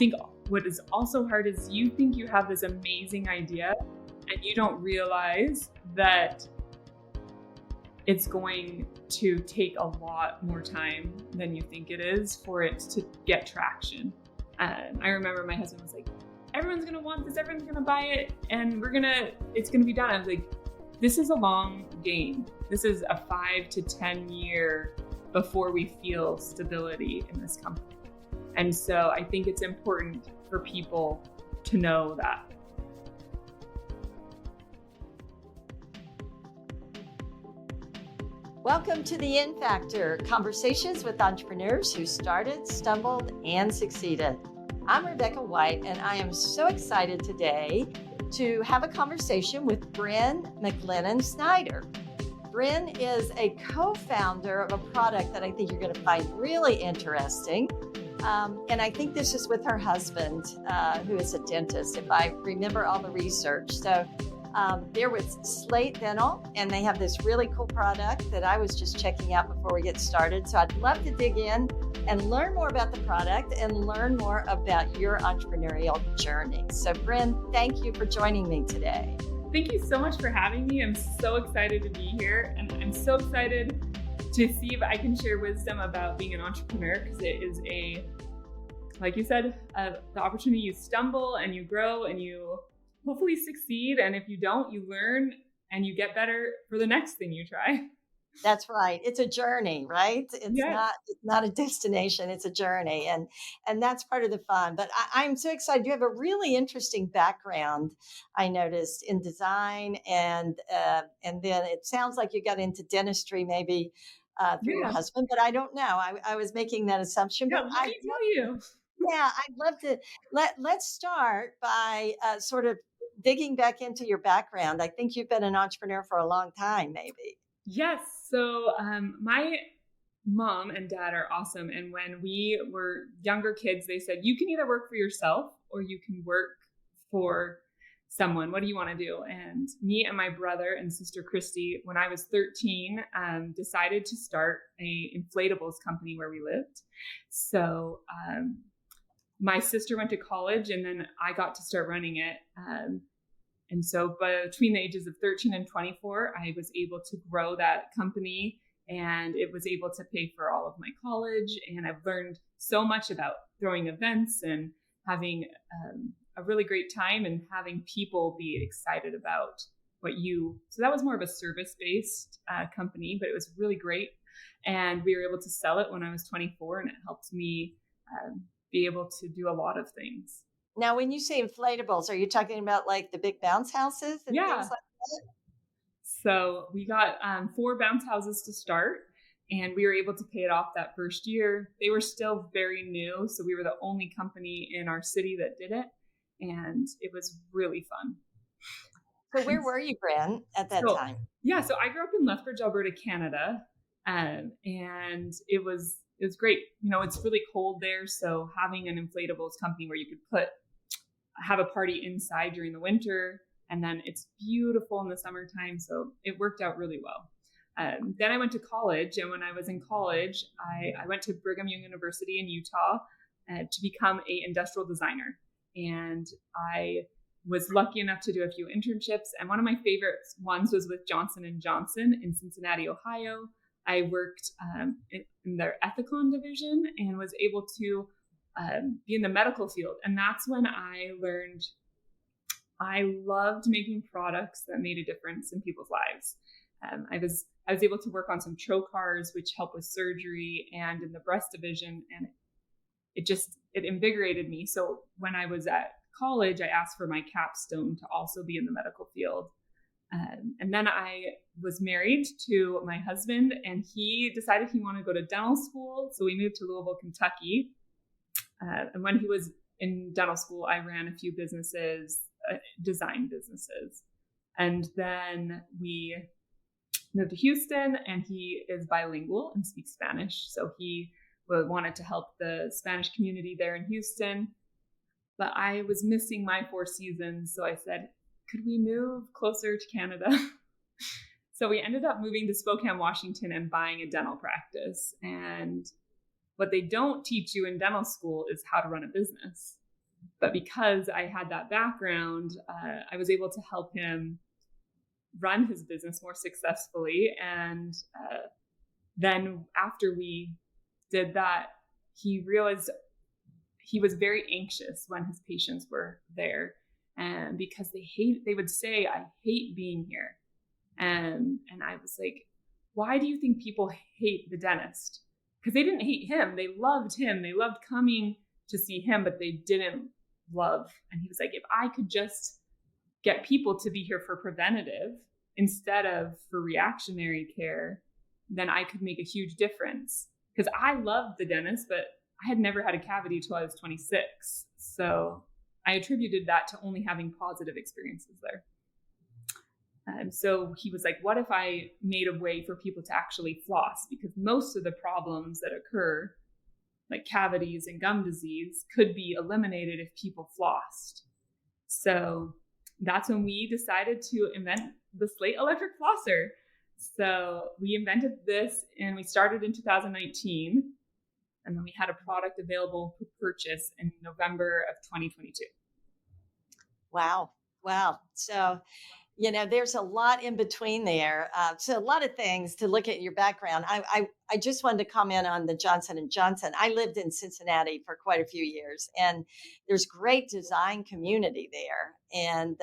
think what is also hard is you think you have this amazing idea and you don't realize that it's going to take a lot more time than you think it is for it to get traction. I remember my husband was like, everyone's going to want this, everyone's going to buy it, and it's going to be done. I was like, this is a long game. This is a 5 to 10 year before we feel stability in this company. And so I think it's important for people to know that. Welcome to the In Factor, conversations with entrepreneurs who started, stumbled, and succeeded. I'm Rebecca White, and I am so excited today to have a conversation with Brynn MacLennan-Snyder. Brynn is a co-founder of a product that I think you're going to find really interesting. And I think this is with her husband, who is a dentist, if I remember all the research. So they're with Slate Dental, and they have this really cool product that I was just checking out before we get started. So I'd love to dig in and learn more about the product and learn more about your entrepreneurial journey. So Brynn, thank you for joining me today. Thank you so much for having me. I'm so excited to be here, and I'm so excited to see if I can share wisdom about being an entrepreneur, because it is like you said, the opportunity. You stumble and you grow and you hopefully succeed. And if you don't, you learn and you get better for the next thing you try. That's right. It's a journey, right? It's not a destination. It's a journey. And that's part of the fun. But I'm so excited. You have a really interesting background, I noticed, in design. And then it sounds like you got into dentistry maybe through your husband, but I don't know. I was making that assumption. Yeah, but let me tell you. Yeah, I'd love to. Let's start by sort of digging back into your background. I think you've been an entrepreneur for a long time, maybe. Yes. So my mom and dad are awesome. And when we were younger kids, they said, you can either work for yourself or you can work for someone. What do you want to do? And me and my brother and sister Christy, when I was 13, decided to start a inflatables company where we lived. So my sister went to college and then I got to start running it. And so between the ages of 13 and 24, I was able to grow that company, and it was able to pay for all of my college. And I've learned so much about throwing events and having a really great time and having people be excited about so that was more of a service-based company, but it was really great. And we were able to sell it when I was 24, and it helped me be able to do a lot of things. Now, when you say inflatables, are you talking about like the big bounce houses and things like that? So we got 4 bounce houses to start, and we were able to pay it off that first year. They were still very new, so we were the only company in our city that did it, and it was really fun. So where were you, Brynn, at that time? Yeah, so I grew up in Lethbridge, Alberta, Canada, and it was great. You know, it's really cold there, so having an inflatables company where you could have a party inside during the winter, and then it's beautiful in the summertime. So it worked out really well. Then I went to college, and when I was in college, I went to Brigham-Young University in Utah to become an industrial designer. And I was lucky enough to do a few internships, and one of my favorite ones was with Johnson & Johnson in Cincinnati, Ohio. I worked in their Ethicon division and was able to be in the medical field. And that's when I learned I loved making products that made a difference in people's lives. I was able to work on some trocars, which help with surgery, and in the breast division, and it invigorated me. So when I was at college, I asked for my capstone to also be in the medical field. And then I was married to my husband, and he decided he wanted to go to dental school. So we moved to Louisville, Kentucky. And when he was in dental school, I ran a few businesses, design businesses. And then we moved to Houston, and he is bilingual and speaks Spanish. So he wanted to help the Spanish community there in Houston. But I was missing my 4 seasons. So I said, could we move closer to Canada? So we ended up moving to Spokane, Washington, and buying a dental practice. And what they don't teach you in dental school is how to run a business. But because I had that background, I was able to help him run his business more successfully. And then after we did that, he realized he was very anxious when his patients were there, and because they would say, "I hate being here." And I was like, "Why do you think people hate the dentist?" Because they didn't hate him. They loved him. They loved coming to see him, but they didn't love. And he was like, if I could just get people to be here for preventative instead of for reactionary care, then I could make a huge difference. Because I loved the dentist, but I had never had a cavity till I was 26. So I attributed that to only having positive experiences there. And so he was like, what if I made a way for people to actually floss? Because most of the problems that occur, like cavities and gum disease, could be eliminated if people flossed. So that's when we decided to invent the Slate Electric Flosser. So we invented this and we started in 2019. And then we had a product available for purchase in November of 2022. Wow. So, there's a lot in between there. So a lot of things to look at your background. I just wanted to comment on the Johnson & Johnson. I lived in Cincinnati for quite a few years, and there's great design community there. And,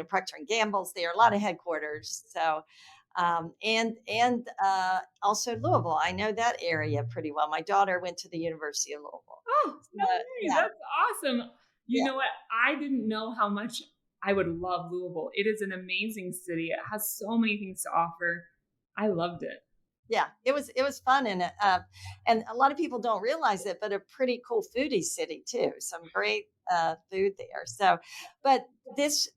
Procter & Gamble's there, a lot of headquarters. So, and also Louisville. I know that area pretty well. My daughter went to the University of Louisville. Oh, nice. That's awesome. You know what? I didn't know how much I would love Louisville. It is an amazing city. It has so many things to offer. I loved it. Yeah, it was fun, and a lot of people don't realize it, but a pretty cool foodie city too. Some great food there. So, but this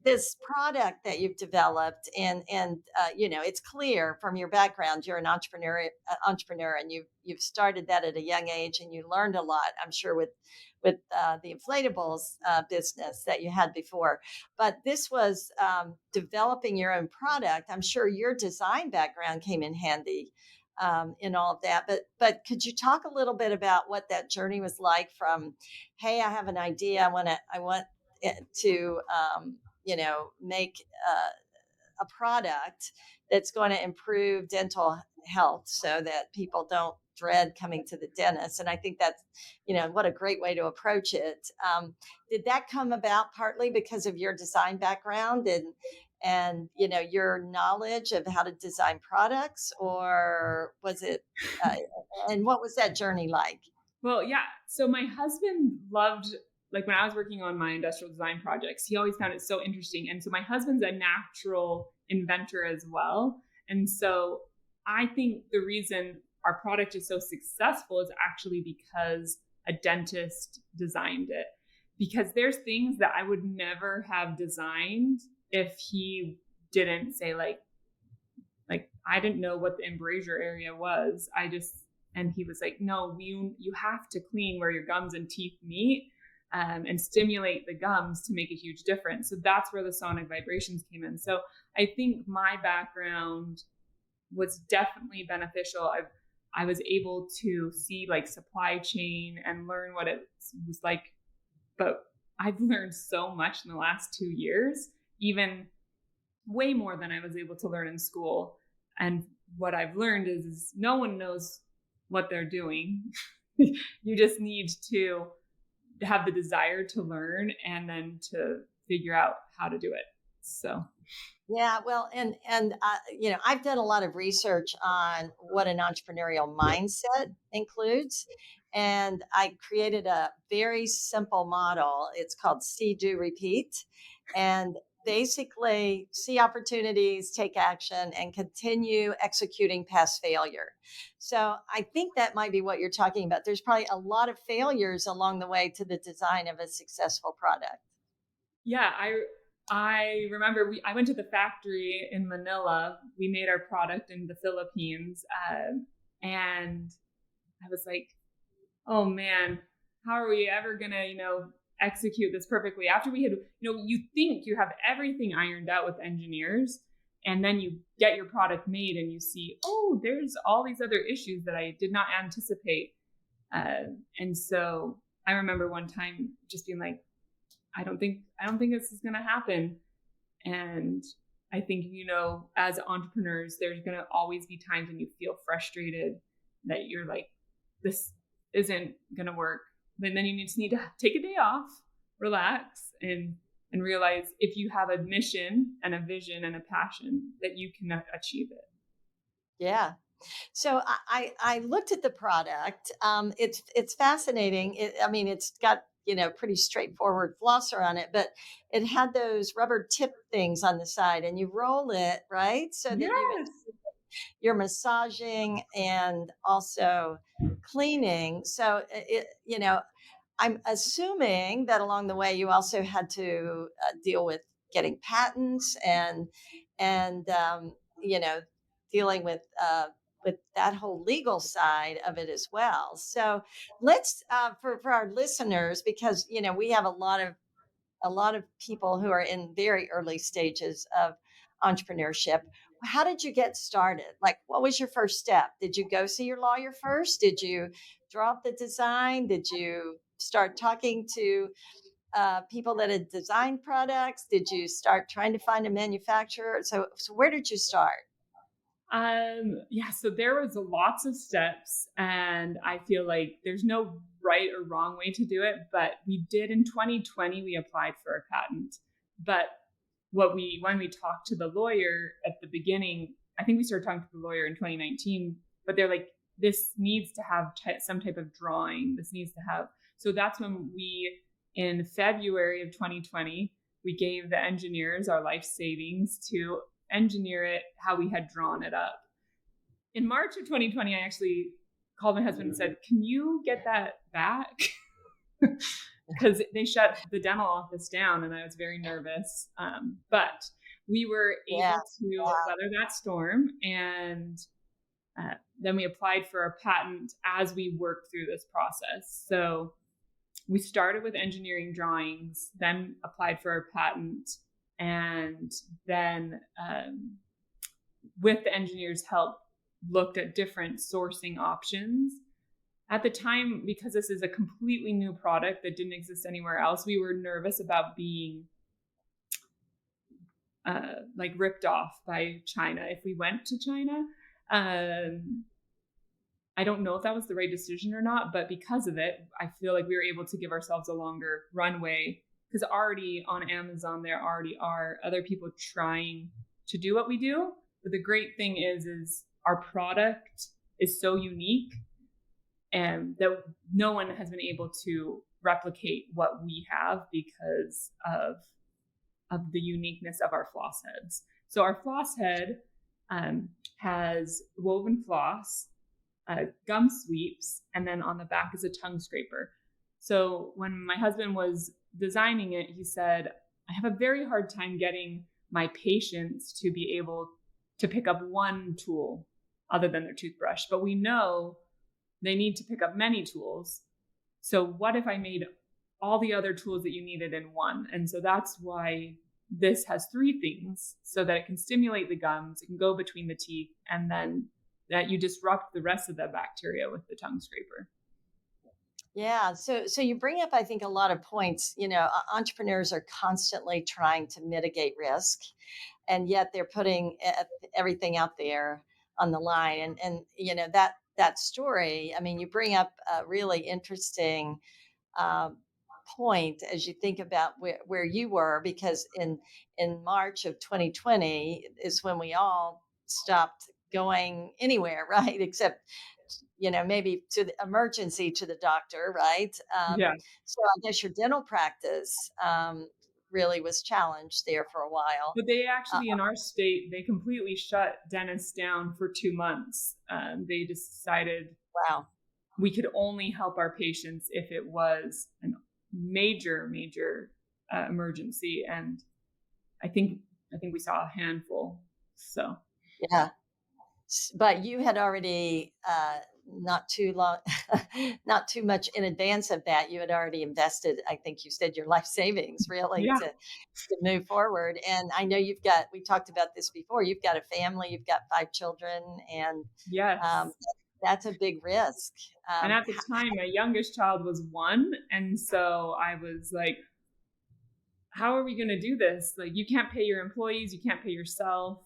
product that you've developed, and it's clear from your background, you're an entrepreneur, and you've started that at a young age, and you learned a lot, I'm sure, with the inflatables business that you had before. But this was developing your own product. I'm sure your design background came in handy in all of that. But could you talk a little bit about what that journey was like from, hey, I have an idea, I want it to make a product that's going to improve dental health so that people don't dread coming to the dentist. And I think that's, what a great way to approach it. Did that come about partly because of your design background and your knowledge of how to design products, or was it, and what was that journey like? Well, yeah. So my husband loved, like when I was working on my industrial design projects, he always found it so interesting. And so my husband's a natural inventor as well. And so I think the reason our product is so successful is actually because a dentist designed it. Because there's things that I would never have designed if he didn't say like I didn't know what the embrasure area was. And he was like, no, you have to clean where your gums and teeth meet and stimulate the gums to make a huge difference. So that's where the sonic vibrations came in. So I think my background was definitely beneficial. I was able to see like supply chain and learn what it was like. But I've learned so much in the last 2 years, even way more than I was able to learn in school. And what I've learned is no one knows what they're doing. You just need to have the desire to learn and then to figure out how to do it. So. Yeah, well, and I've done a lot of research on what an entrepreneurial mindset includes, and I created a very simple model. It's called See, Do, Repeat, and basically see opportunities, take action, and continue executing past failure. So I think that might be what you're talking about. There's probably a lot of failures along the way to the design of a successful product. Yeah, I remember I went to the factory in Manila. We made our product in the Philippines. And I was like, oh man, how are we ever going to, execute this perfectly? After we had, you think you have everything ironed out with engineers, and then you get your product made and you see, oh, there's all these other issues that I did not anticipate. And so I remember one time just being like, I don't think this is going to happen. And I think, as entrepreneurs, there's going to always be times when you feel frustrated that you're like, this isn't going to work. But then you just need to take a day off, relax, and realize if you have a mission and a vision and a passion that you can achieve it. Yeah. So I looked at the product. It's fascinating. It's got pretty straightforward flosser on it, but it had those rubber tip things on the side, and you roll it right so that you're massaging and also cleaning. So I'm assuming that along the way you also had to deal with getting patents and dealing with that whole legal side of it as well. So let's for our listeners, because we have a lot of people who are in very early stages of entrepreneurship. How did you get started? Like, what was your first step? Did you go see your lawyer first? Did you draw up the design? Did you start talking to people that had designed products? Did you start trying to find a manufacturer? So where did you start? So there was lots of steps, and I feel like there's no right or wrong way to do it, but we did in 2020, we applied for a patent. But when we talked to the lawyer at the beginning, I think we started talking to the lawyer in 2019, but they're like, this needs to have some type of drawing. So that's when in February of 2020, we gave the engineers our life savings to engineer it how we had drawn it up. In March of 2020, I actually called my husband and said, can you get that back? Because they shut the dental office down and I was very nervous. But we were able to weather that storm. And then we applied for a patent as we worked through this process. So we started with engineering drawings, then applied for a patent. And then with the engineers' help, looked at different sourcing options. At the time, because this is a completely new product that didn't exist anywhere else, we were nervous about being ripped off by China if we went to China. I don't know if that was the right decision or not, but because of it, I feel like we were able to give ourselves a longer runway, because already on Amazon, there already are other people trying to do what we do. But the great thing is our product is so unique and that no one has been able to replicate what we have because of the uniqueness of our floss heads. So our floss head has woven floss, gum sweeps, and then on the back is a tongue scraper. So when my husband was designing it, he said, I have a very hard time getting my patients to be able to pick up one tool other than their toothbrush, but we know they need to pick up many tools. So what if I made all the other tools that you needed in one? And so that's why this has three things, so that it can stimulate the gums, it can go between the teeth, and then that you disrupt the rest of the bacteria with the tongue scraper. Yeah. So you bring up, I think, a lot of points. Entrepreneurs are constantly trying to mitigate risk, and yet they're putting everything out there on the line. And that story, you bring up a really interesting point as you think about where you were, because in March of 2020 is when we all stopped going anywhere, right? Except maybe to the emergency to the doctor, right? Yeah. So I guess your dental practice really was challenged there for a while. But they actually, in our state, they completely shut dentists down for 2 months. They decided, wow, we could only help our patients if it was a major emergency. And I think we saw a handful. So yeah. But you had already not too much in advance of that, you had already invested, I think you said, your life savings really to move forward. And I know we talked about this before, you've got a family, you've got 5 children, and that's a big risk. And at the time, my youngest child was 1. And so I was like, how are we going to do this? Like, you can't pay your employees, you can't pay yourself.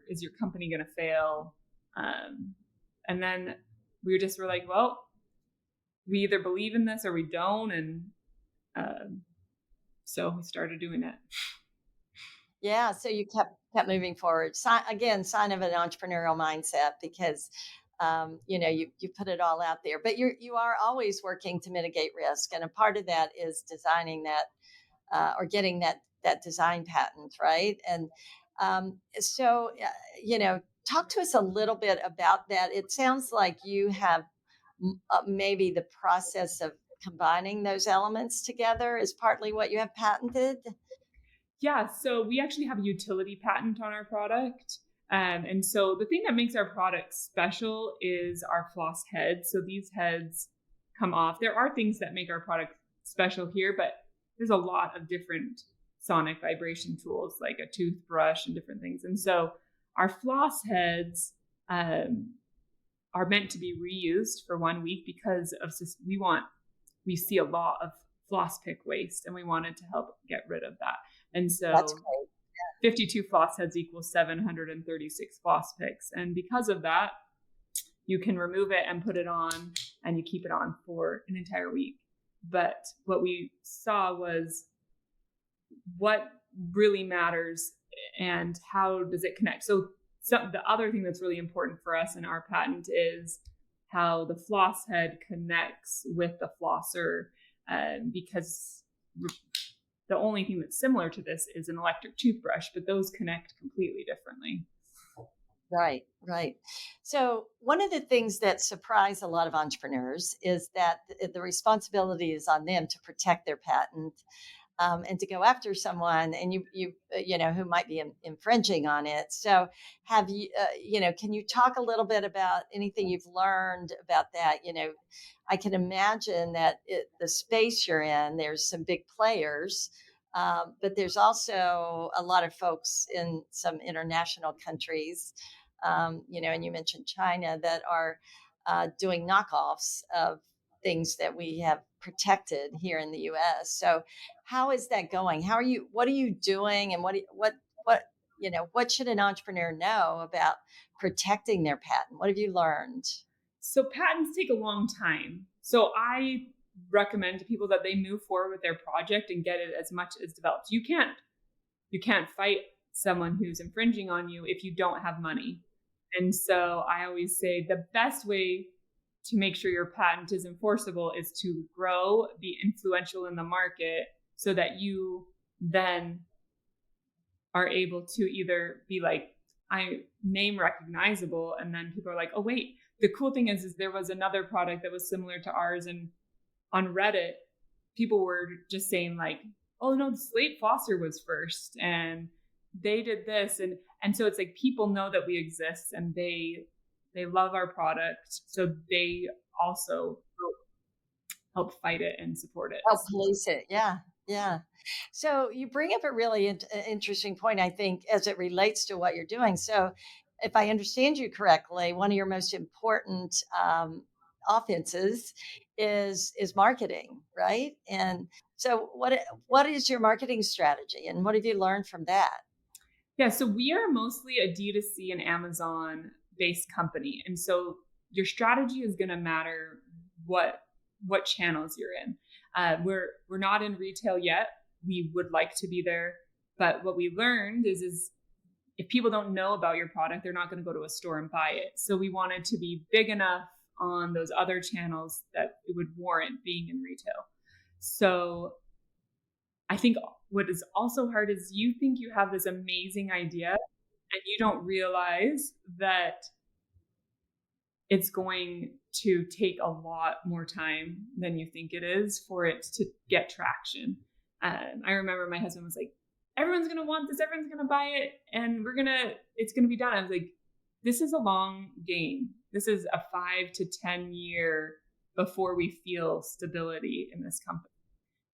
Is your company going to fail? And then we were like, well, we either believe in this or we don't. And so we started doing it. Yeah. So you kept moving forward. Sign of an entrepreneurial mindset, because you put it all out there, but you are always working to mitigate risk, and a part of that is designing that or getting that design patent, right? And so talk to us a little bit about that. It sounds like you have maybe the process of combining those elements together is partly what you have patented. Yeah, so we actually have a utility patent on our product. And so the thing that makes our product special is our floss heads. So these heads come off. There are things that make our product special here, but there's a lot of different sonic vibration tools, like a toothbrush and different things. And so our floss heads are meant to be reused for 1 week because of we see a lot of floss pick waste, and we wanted to help get rid of that. And so That's great. 52 floss heads equals 736 floss picks. And because of that, you can remove it and put it on, and you keep it on for an entire week. But what we saw was what really matters and how does it connect. So the other thing that's really important for us in our patent is how the floss head connects with the flosser, because the only thing that's similar to this is an electric toothbrush, but those connect completely differently. Right. So one of the things that surprise a lot of entrepreneurs is that the responsibility is on them to protect their patent, and to go after someone and you who might be infringing on it. So have you, can you talk a little bit about anything you've learned about that? I can imagine that the space you're in, there's some big players, but there's also a lot of folks in some international countries, and you mentioned China, that are doing knockoffs of things that we have protected here in the U.S. So how is that going? What are you doing? And what should an entrepreneur know about protecting their patent? What have you learned? So patents take a long time. So I recommend to people that they move forward with their project and get it as much as developed. You can't fight someone who's infringing on you if you don't have money. And so I always say the best way to make sure your patent is enforceable is to grow, be influential in the market, so that you then are able to either be like, I name recognizable, and then people are like, oh wait, the cool thing is there was another product that was similar to ours, and on Reddit, people were just saying like, oh no, the Slate Flosser was first, and they did this, and so it's like people know that we exist, and they love our product, so they also help fight it and support it. Help police it. Yeah. So you bring up a really interesting point, I think, as it relates to what you're doing. So if I understand you correctly, one of your most important offenses is marketing, right? And so what is your marketing strategy, and what have you learned from that? Yeah, so we are mostly a D2C and Amazon based company. And so your strategy is going to matter what channels you're in. We're not in retail yet. We would like to be there. But what we learned is if people don't know about your product, they're not going to go to a store and buy it. So we wanted to be big enough on those other channels that it would warrant being in retail. So I think what is also hard is you think you have this amazing idea and you don't realize that it's going to take a lot more time than you think it is for it to get traction. I remember my husband was like, everyone's going to want this, everyone's going to buy it, and it's going to be done. I was like, this is a long game. This is a 5 to 10 year before we feel stability in this company.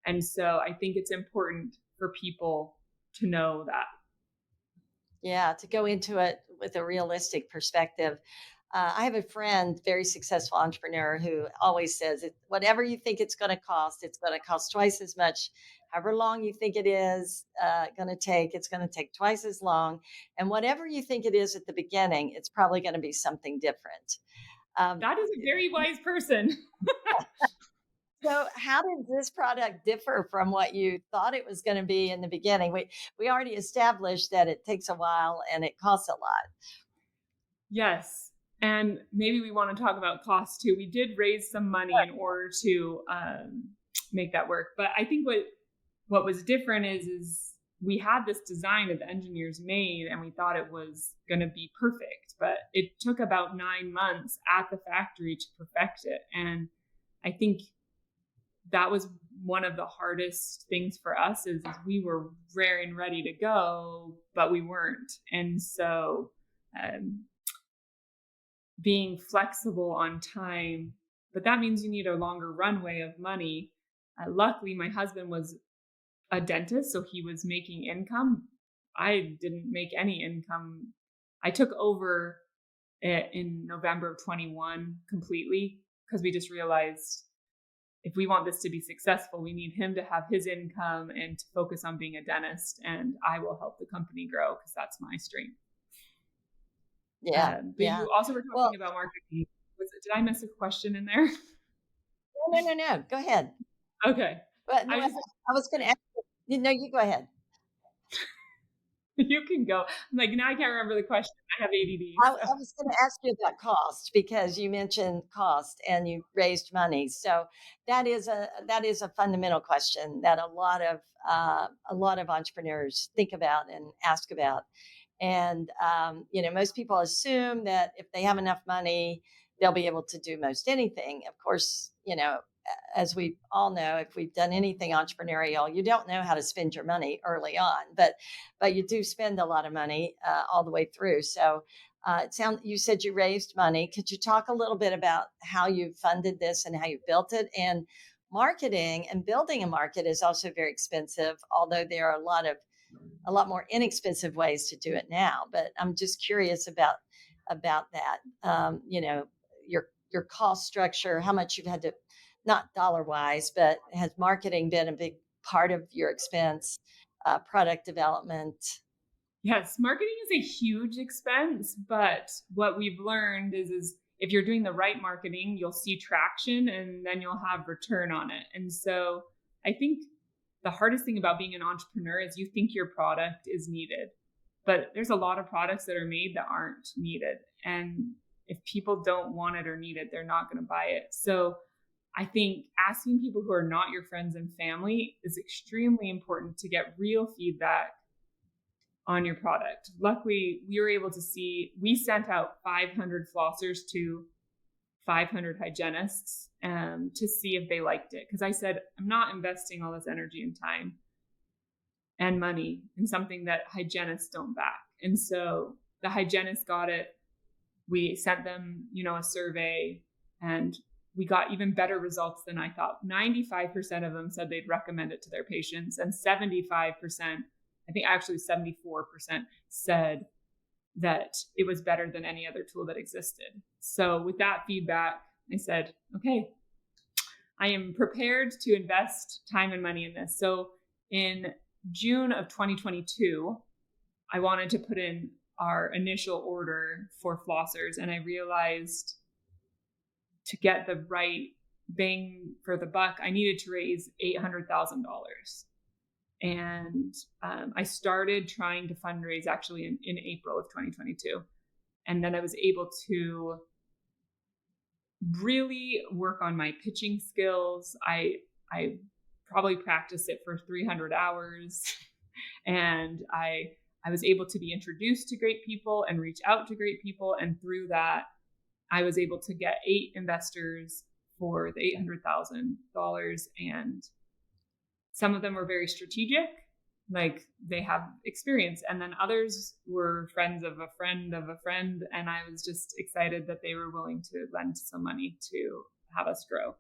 And so I think it's important for people to know that. Yeah, to go into it with a realistic perspective. I have a friend, very successful entrepreneur, who always says, whatever you think it's going to cost twice as much. However long you think it is going to take, it's going to take twice as long. And whatever you think it is at the beginning, it's probably going to be something different. That is a very wise person. So how did this product differ from what you thought it was going to be in the beginning? We already established that it takes a while and it costs a lot. Yes. And maybe we want to talk about cost too. We did raise some money in order to make that work. But I think what was different is we had this design that the engineers made and we thought it was going to be perfect. But it took about 9 months at the factory to perfect it. And I think that was one of the hardest things for us is we were rare and ready to go, but we weren't. And so being flexible on time, but that means you need a longer runway of money. Luckily, my husband was a dentist, so he was making income. I didn't make any income. I took over it in November of 21 completely because we just realized if we want this to be successful, we need him to have his income and to focus on being a dentist, and I will help the company grow because that's my strength. Yeah. But you also were talking about marketing. Did I miss a question in there? No. Go ahead. Okay. But no, I was going to ask you. No, you go ahead. You can go. I'm like, now I can't remember the question. I have ADD. I was going to ask you about cost because you mentioned cost and you raised money. So that is a fundamental question that a lot of entrepreneurs think about and ask about. And most people assume that if they have enough money, they'll be able to do most anything. Of course, as we all know, if we've done anything entrepreneurial, you don't know how to spend your money early on, but you do spend a lot of money all the way through. So you said you raised money. Could you talk a little bit about how you funded this and how you built it? And marketing and building a market is also very expensive, although there are a lot more inexpensive ways to do it now. But I'm just curious about that. Your cost structure, how much you've had to, not dollar wise, but has marketing been a big part of your expense, product development? Yes, marketing is a huge expense, but what we've learned is if you're doing the right marketing, you'll see traction and then you'll have return on it. And so I think the hardest thing about being an entrepreneur is you think your product is needed, but there's a lot of products that are made that aren't needed. And if people don't want it or need it, they're not going to buy it. So I think asking people who are not your friends and family is extremely important to get real feedback on your product. Luckily, we sent out 500 flossers to 500 hygienists to see if they liked it. Because I said, I'm not investing all this energy and time and money in something that hygienists don't back. And so the hygienists got it. We sent them, a survey, and we got even better results than I thought. 95% of them said they'd recommend it to their patients, and 75%, I think actually 74%, said that it was better than any other tool that existed. So with that feedback, I said, okay, I am prepared to invest time and money in this. So in June of 2022, I wanted to put in our initial order for flossers, and I realized to get the right bang for the buck, I needed to raise $800,000. And I started trying to fundraise actually in April of 2022. And then I was able to really work on my pitching skills. I probably practiced it for 300 hours. And I was able to be introduced to great people and reach out to great people. And through that, I was able to get 8 investors for the $800,000. And some of them were very strategic, like they have experience. And then others were friends of a friend of a friend. And I was just excited that they were willing to lend some money to have us grow.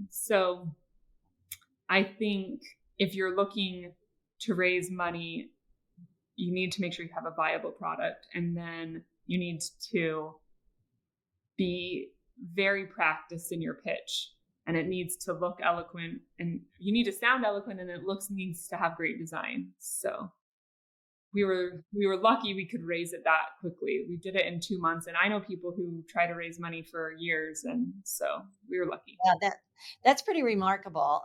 So I think if you're looking to raise money, you need to make sure you have a viable product. And then you need to be very practiced in your pitch, and it needs to look eloquent, and you need to sound eloquent, and it needs to have great design. So we were lucky we could raise it that quickly. We did it in 2 months, and I know people who try to raise money for years, and so we were lucky. Yeah, that's pretty remarkable.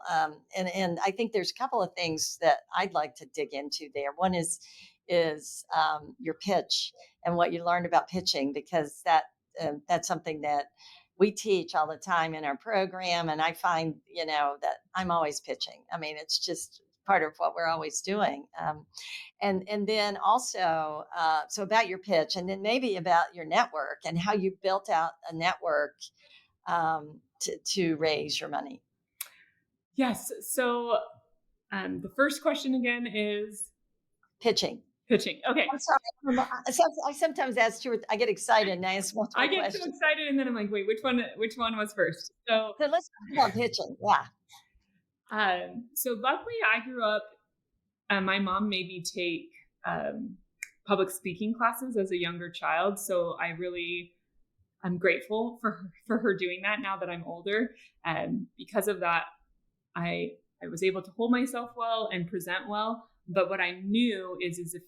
And I think there's a couple of things that I'd like to dig into there. One is your pitch and what you learned about pitching, because that's something that we teach all the time in our program. And I find, that I'm always pitching. I mean, it's just part of what we're always doing. And then also, so about your pitch, and then maybe about your network and how you built out a network to raise your money. Yes. So the first question again is pitching. Okay. I'm sorry. I sometimes ask you. I get excited and I ask multiple questions. I get so excited, and then I'm like, wait, which one was first? So let's talk about pitching. Yeah. So luckily, I grew up. My mom made me take public speaking classes as a younger child, so I'm grateful for her doing that now that I'm older. And because of that, I was able to hold myself well and present well. But what I knew is if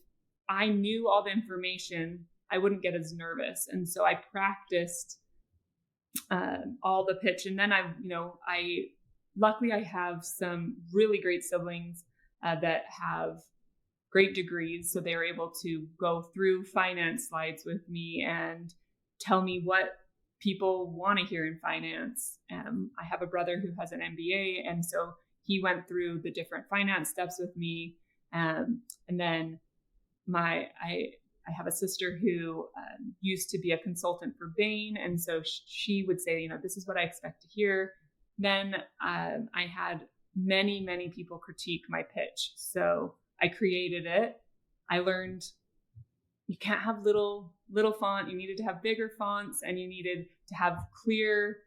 I knew all the information, I wouldn't get as nervous. And so I practiced all the pitch. And then luckily I have some really great siblings that have great degrees. So they were able to go through finance slides with me and tell me what people want to hear in finance. I have a brother who has an MBA, and so he went through the different finance steps with me. And then I have a sister who used to be a consultant for Bain, and so she would say, this is what I expect to hear. Then I had many people critique my pitch, so I created it. I learned you can't have little font. You needed to have bigger fonts, and you needed to have clear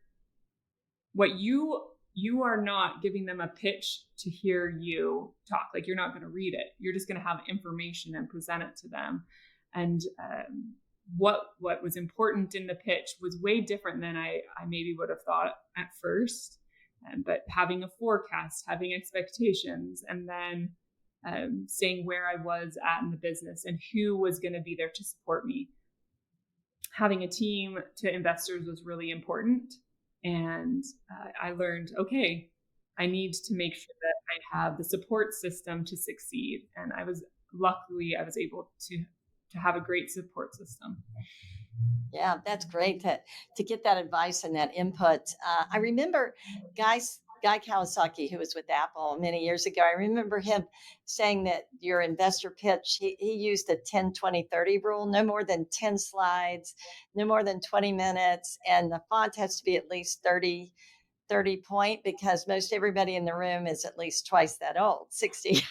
what you are not giving them a pitch to hear you talk. Like, you're not going to read it. You're just going to have information and present it to them. And what was important in the pitch was way different than I maybe would have thought at first. But having a forecast, having expectations, and then saying where I was at in the business and who was going to be there to support me. Having a team to investors was really important. And I learned, okay, I need to make sure that I have the support system to succeed. And I was able to have a great support system. Yeah, that's great to get that advice and that input. I remember Guy Kawasaki, who was with Apple many years ago. I remember him saying that your investor pitch, he used the 10-20-30 rule, no more than 10 slides, no more than 20 minutes, and the font has to be at least 30 point, because most everybody in the room is at least twice that old, 60. So.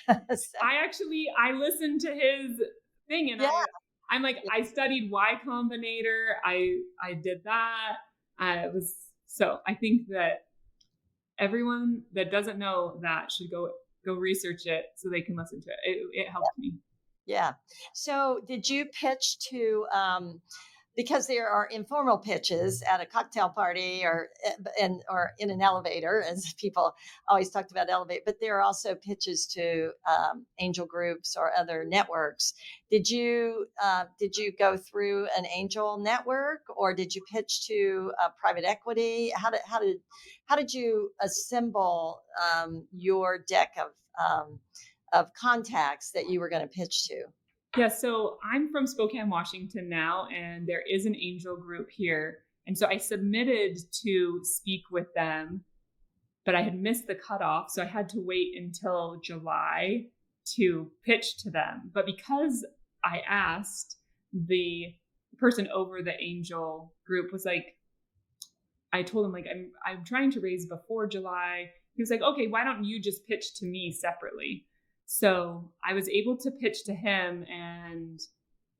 I listened to his thing, and I'm like, I studied Y Combinator. I did that. I think that everyone that doesn't know that should go research it so they can listen to it. It helped me. Yeah. So did you pitch to, because there are informal pitches at a cocktail party or in an elevator, as people always talked about elevate, but there are also pitches to angel groups or other networks. Did you go through an angel network, or did you pitch to private equity? How did you assemble your deck of contacts that you were going to pitch to? Yeah, so I'm from Spokane, Washington now, and there is an angel group here. And so I submitted to speak with them, but I had missed the cutoff. So I had to wait until July to pitch to them. But because I asked, the person over the angel group was like, I told him, like, I'm trying to raise before July. He was like, okay, why don't you just pitch to me separately? So I was able to pitch to him, and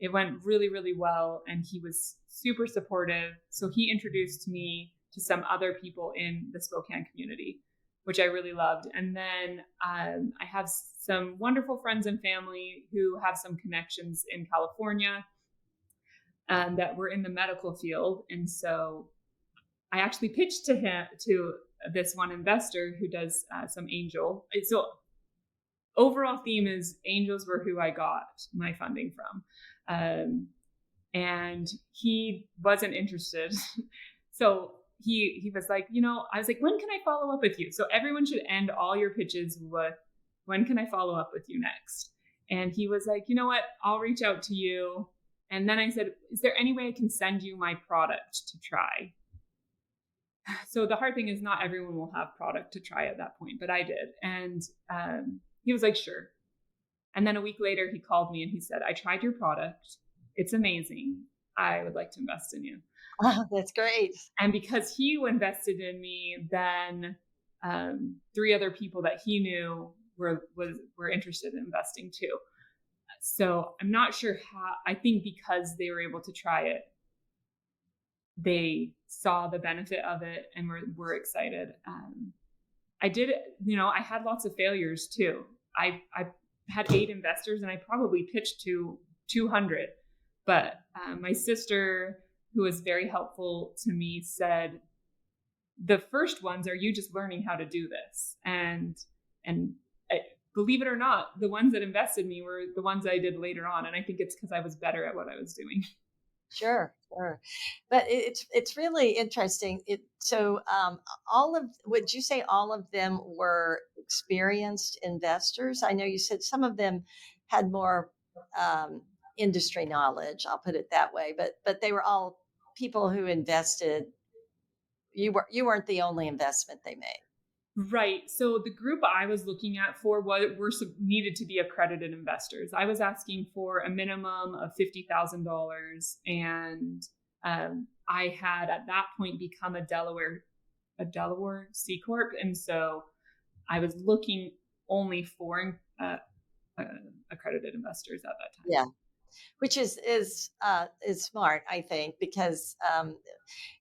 it went really, really well. And he was super supportive. So he introduced me to some other people in the Spokane community, which I really loved. And then I have some wonderful friends and family who have some connections in California. that were in the medical field. And so I actually pitched to this one investor who does some angel. So overall theme is angels were who I got my funding from. And he wasn't interested. So he was like, I was like, when can I follow up with you? So everyone should end all your pitches with, when can I follow up with you next? And he was like, you know what, I'll reach out to you. And then I said, is there any way I can send you my product to try? So the hard thing is not everyone will have product to try at that point, but I did. And he was like, sure. And then a week later, he called me and he said, I tried your product. It's amazing. I would like to invest in you. Oh, that's great. And because he invested in me, then 3 other people that he knew were interested in investing too. So I'm not sure how. I think because they were able to try it, they saw the benefit of it and were excited. I did, I had lots of failures too. I had 8 investors and I probably pitched to 200. But my sister, who was very helpful to me, said, the first ones are you just learning how to do this. And believe it or not, the ones that invested me were the ones I did later on. And I think it's because I was better at what I was doing. Sure. But it's really interesting. Would you say all of them were experienced investors? I know you said some of them had more industry knowledge, I'll put it that way, but they were all people who invested. You weren't the only investment they made. Right. So the group I was looking at for needed to be accredited investors. I was asking for a minimum of $50,000, and I had at that point become a Delaware C Corp, and so I was looking only for accredited investors at that time. Yeah, which is smart, I think, because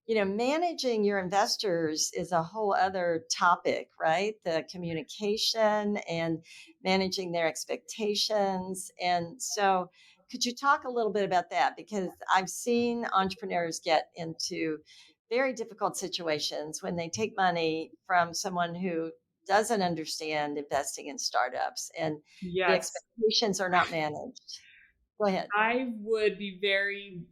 managing your investors is a whole other topic, right? The communication and managing their expectations. And so could you talk a little bit about that? Because I've seen entrepreneurs get into very difficult situations when they take money from someone who doesn't understand investing in startups, and yes, the expectations are not managed. Go ahead. I would be very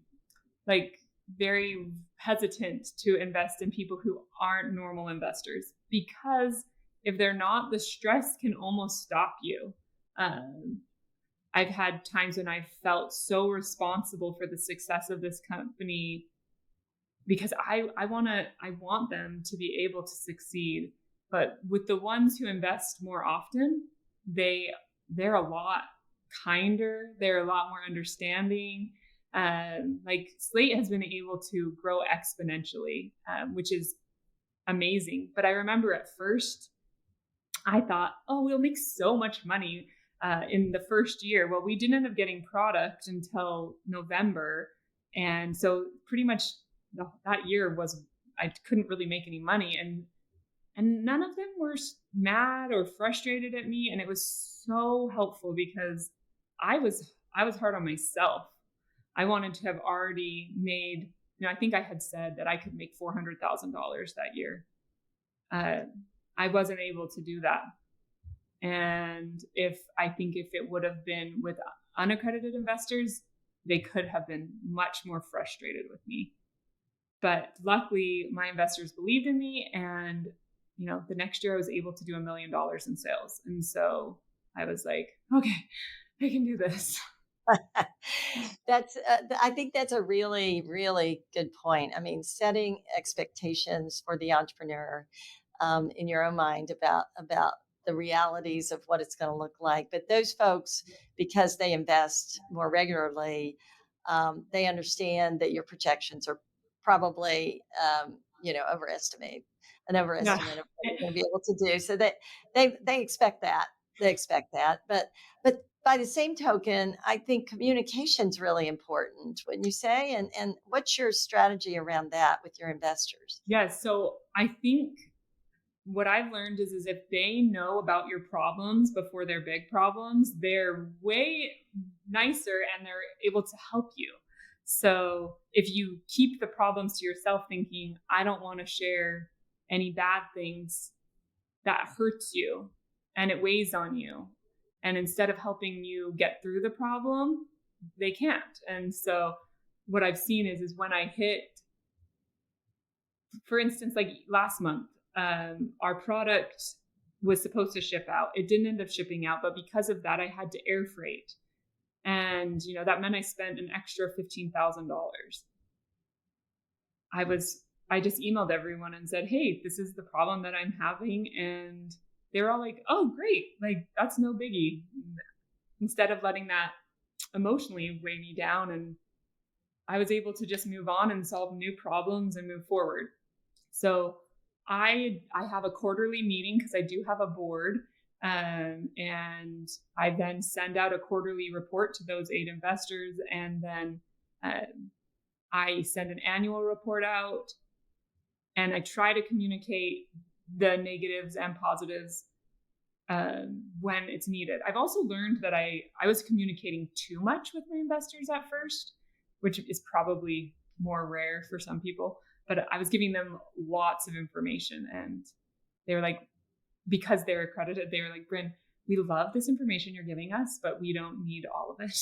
hesitant to invest in people who aren't normal investors, because if they're not, the stress can almost stop you. I've had times when I felt so responsible for the success of this company because I want them to be able to succeed. But with the ones who invest more often, they're a lot kinder. They're a lot more understanding. Slate has been able to grow exponentially, which is amazing. But I remember at first, I thought, we'll make so much money in the first year. Well, we didn't end up getting product until November. And so pretty much that year I couldn't really make any money. And none of them were mad or frustrated at me. And it was so helpful because I was hard on myself. I wanted to have already made, I think I had said that I could make $400,000 that year. I wasn't able to do that. And I think if it would have been with unaccredited investors, they could have been much more frustrated with me. But luckily, my investors believed in me. And, the next year I was able to do $1 million in sales. And so I was like, okay, I can do this. I think that's a really, really good point. I mean, setting expectations for the entrepreneur in your own mind about the realities of what it's going to look like. But those folks, because they invest more regularly, they understand that your projections are probably, an overestimate of what you're going to be able to do. So they expect that. They expect that. But by the same token, I think communication is really important, wouldn't you say? And what's your strategy around that with your investors? Yes. So I think what I've learned is if they know about your problems before they're big problems, they're way nicer and they're able to help you. So if you keep the problems to yourself thinking, I don't want to share any bad things, that hurts you and it weighs on you. And instead of helping you get through the problem, they can't. And so what I've seen is when I hit, for instance, like last month, our product was supposed to ship out. It didn't end up shipping out, but because of that, I had to air freight. And, that meant I spent an extra $15,000. I just emailed everyone and said, hey, this is the problem that I'm having. And they were all like, oh, great. Like, that's no biggie. Instead of letting that emotionally weigh me down. And I was able to just move on and solve new problems and move forward. So I have a quarterly meeting because I do have a board. And I then send out a quarterly report to those 8 investors. And then I send an annual report out. And I try to communicate the negatives and positives when it's needed. I've also learned that I was communicating too much with my investors at first, which is probably more rare for some people. But I was giving them lots of information, and they were like, because they're accredited, they were like, Brynn, we love this information you're giving us, but we don't need all of it.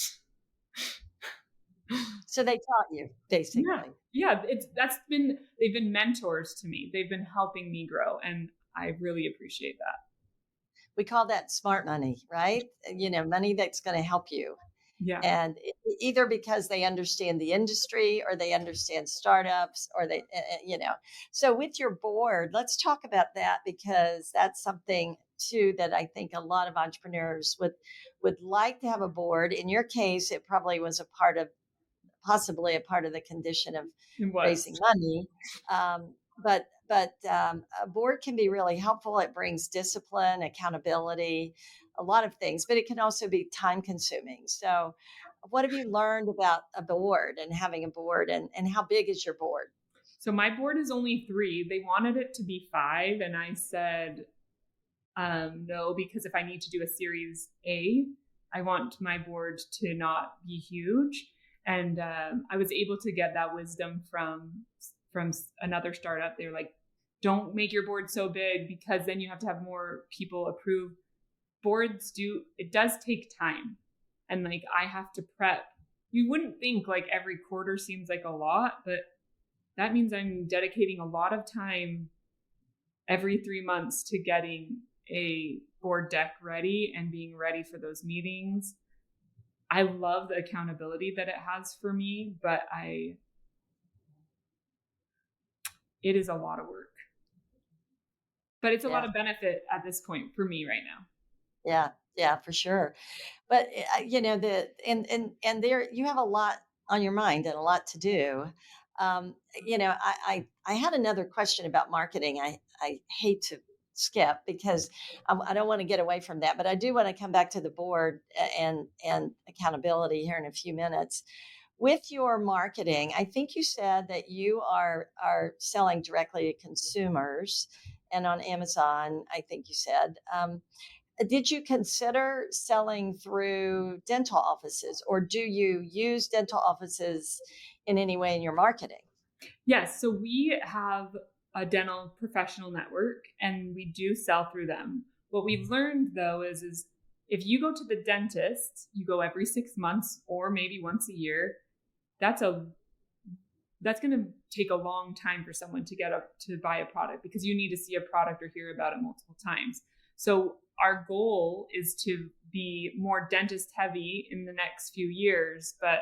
So they taught you, basically. Yeah. They've been mentors to me. They've been helping me grow, and I really appreciate that. We call that smart money, right? Money that's going to help you. Yeah. And either because they understand the industry or they understand startups or they, So with your board, let's talk about that, because that's something too that I think a lot of entrepreneurs would like to have a board. In your case, it probably was possibly a part of the condition of raising money. But a board can be really helpful. It brings discipline, accountability, a lot of things, but it can also be time consuming. So what have you learned about a board and having a board, and how big is your board? So my board is only 3. They wanted it to be 5. And I said, no, because if I need to do a series A, I want my board to not be huge. And I was able to get that wisdom from another startup. They were like, don't make your board so big, because then you have to have more people approve. It does take time. And like, I have to prep. You wouldn't think like every quarter seems like a lot, but that means I'm dedicating a lot of time every 3 months to getting a board deck ready and being ready for those meetings. I love the accountability that it has for me, but it is a lot of work. But it's a lot of benefit at this point for me right now. Yeah, for sure. But and there you have a lot on your mind and a lot to do. I had another question about marketing. I hate to skip because I don't want to get away from that, but I do want to come back to the board and accountability here in a few minutes. With your marketing, I think you said that you are selling directly to consumers and on Amazon, I think you said. Did you consider selling through dental offices, or do you use dental offices in any way in your marketing? Yes. So we have a dental professional network, and we do sell through them. What we've learned, though, is if you go to the dentist, you go every 6 months or maybe once a year, that's going to take a long time for someone to get up to buy a product, because you need to see a product or hear about it multiple times. So our goal is to be more dentist heavy in the next few years. But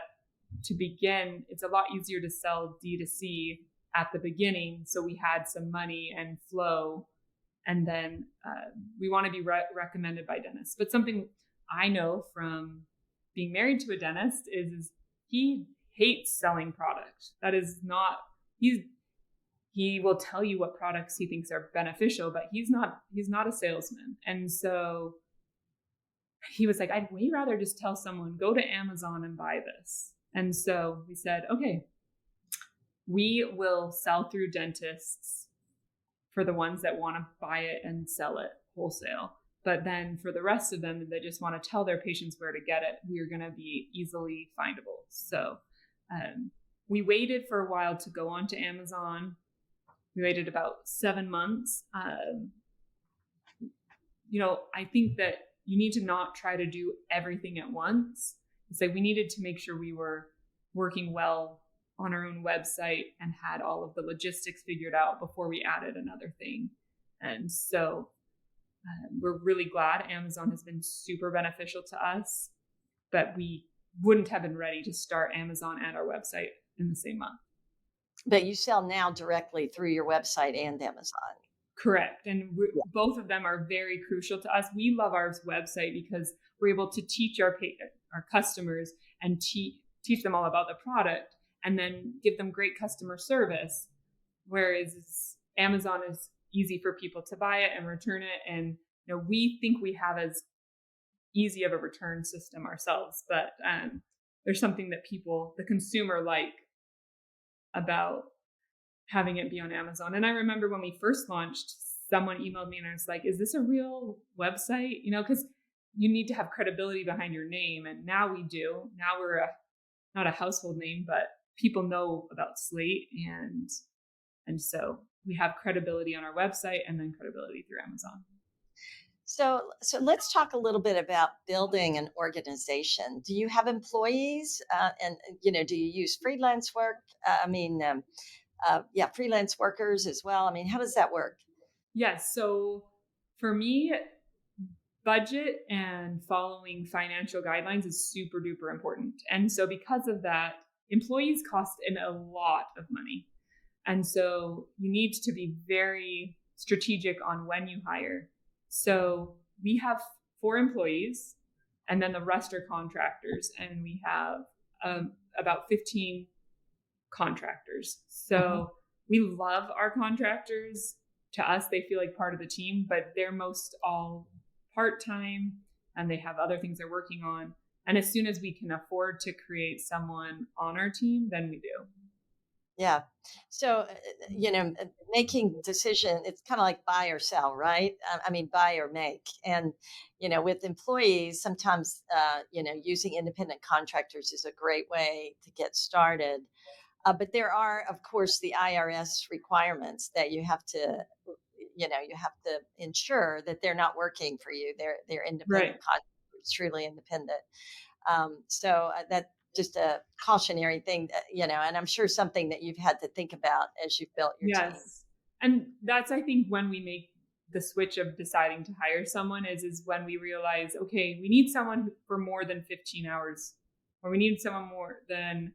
to begin, it's a lot easier to sell D2C at the beginning. So we had some money and flow. And then we want to be recommended by dentists. But something I know from being married to a dentist is he hates selling products. That is not, he will tell you what products he thinks are beneficial, but he's not a salesman. And so he was like, I'd way rather just tell someone, go to Amazon and buy this. And so we said, okay, we will sell through dentists for the ones that want to buy it and sell it wholesale. But then for the rest of them, they just want to tell their patients where to get it, we're going to be easily findable. So We waited for a while to go onto Amazon. We waited about 7 months. I think that you need to not try to do everything at once. It's like we needed to make sure we were working well on our own website and had all of the logistics figured out before we added another thing. And so we're really glad Amazon has been super beneficial to us, but we wouldn't have been ready to start Amazon and our website in the same month. But you sell now directly through your website and Amazon. Correct. And both of them are very crucial to us. We love our website because we're able to teach our customers and teach them all about the product and then give them great customer service. Whereas Amazon is easy for people to buy it and return it. And we think we have as easy of a return system ourselves, but there's something that the consumer like about having it be on Amazon. And I remember when we first launched, someone emailed me and I was like, is this a real website? Because you need to have credibility behind your name. And now we do. Now we're not a household name, but people know about Slate. And so we have credibility on our website and then credibility through Amazon. So let's talk a little bit about building an organization. Do you have employees? And do you use freelance work? Freelance workers as well. How does that work? Yes. So for me, budget and following financial guidelines is super duper important. And so because of that, employees cost a lot of money. And so you need to be very strategic on when you hire. So we have 4 employees and then the rest are contractors. And we have about 15 contractors. So we love our contractors. To us, they feel like part of the team, but they're most all part-time and they have other things they're working on. And as soon as we can afford to create someone on our team, then we do. Yeah. So, making decision, it's kind of like buy or sell, right? Buy or make. And, with employees, sometimes, using independent contractors is a great way to get started. But there are, of course, the IRS requirements that you have to ensure that they're not working for you. They're independent contractors, truly independent. So that just a cautionary thing, and I'm sure something that you've had to think about as you've built your team. Yes. And that's, I think, when we make the switch of deciding to hire someone is when we realize, okay, we need someone for more than 15 hours, or we need someone more than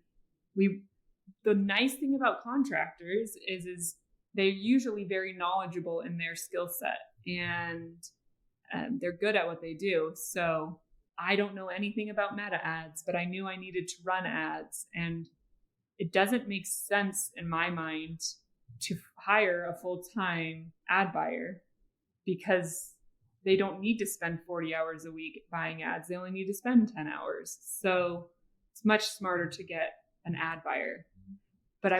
the nice thing about contractors is they're usually very knowledgeable in their skill set and they're good at what they do. So I don't know anything about meta ads, but I knew I needed to run ads. And it doesn't make sense in my mind to hire a full-time ad buyer because they don't need to spend 40 hours a week buying ads. They only need to spend 10 hours. So it's much smarter to get an ad buyer. But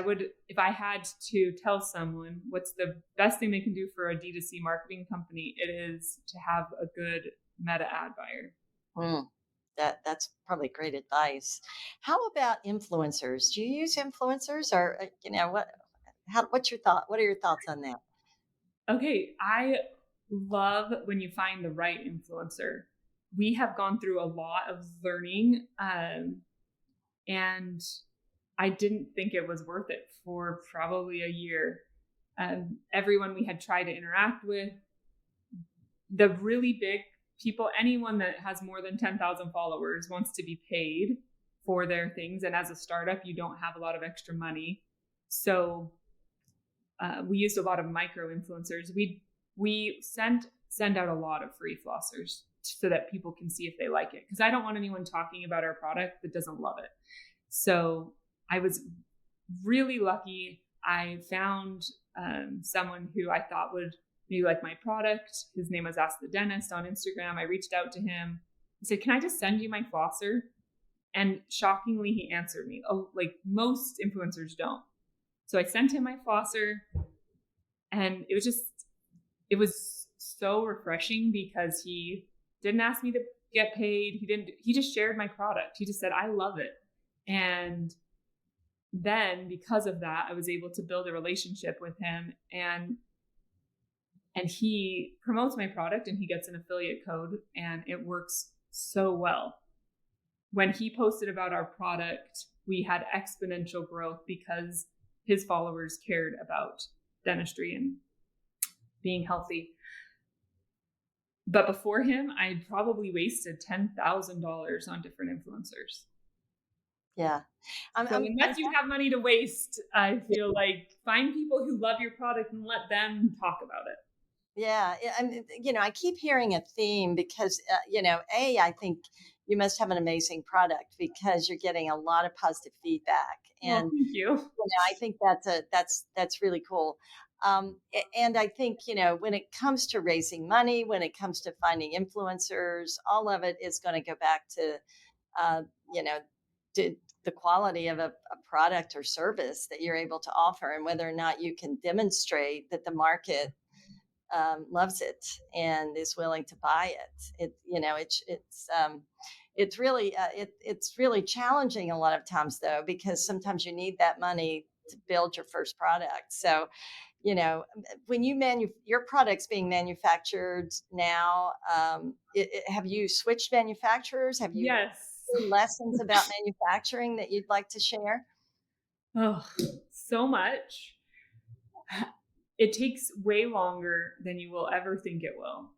if I had to tell someone what's the best thing they can do for a D2C marketing company, it is to have a good meta ad buyer. That's probably great advice. How about influencers? Do you use influencers, or what's your thought? What are your thoughts on that? Okay, I love when you find the right influencer. We have gone through a lot of learning, and I didn't think it was worth it for probably a year. Everyone we had tried to interact with, the really big people, anyone that has more than 10,000 followers wants to be paid for their things. And as a startup, you don't have a lot of extra money. So we used a lot of micro influencers. We send out a lot of free flossers so that people can see if they like it. Because I don't want anyone talking about our product that doesn't love it. So I was really lucky. I found someone who I thought would maybe like my product. His name was Ask the Dentist on Instagram. I reached out to him. I said, can I just send you my flosser? And shockingly, he answered me. Oh, like most influencers don't. So I sent him my flosser and it was so refreshing because he didn't ask me to get paid. He just shared my product. He just said, I love it. And then because of that, I was able to build a relationship with him, and he promotes my product and he gets an affiliate code, and it works so well. When he posted about our product, we had exponential growth because his followers cared about dentistry and being healthy. But before him, I probably wasted $10,000 on different influencers. Yeah. Unless you have money to waste, I feel like find people who love your product and let them talk about it. Yeah. I keep hearing a theme because, I think you must have an amazing product because you're getting a lot of positive feedback. And thank you. I think that's really cool. And I think, when it comes to raising money, when it comes to finding influencers, all of it is going to go back to, to the quality of a product or service that you're able to offer, and whether or not you can demonstrate that the market loves it and is willing to buy it. It's really challenging a lot of times, though, because sometimes you need that money to build your first product. So, when your product's being manufactured now, have you switched manufacturers? Have you lessons about manufacturing that you'd like to share? Oh, so much. It takes way longer than you will ever think it will.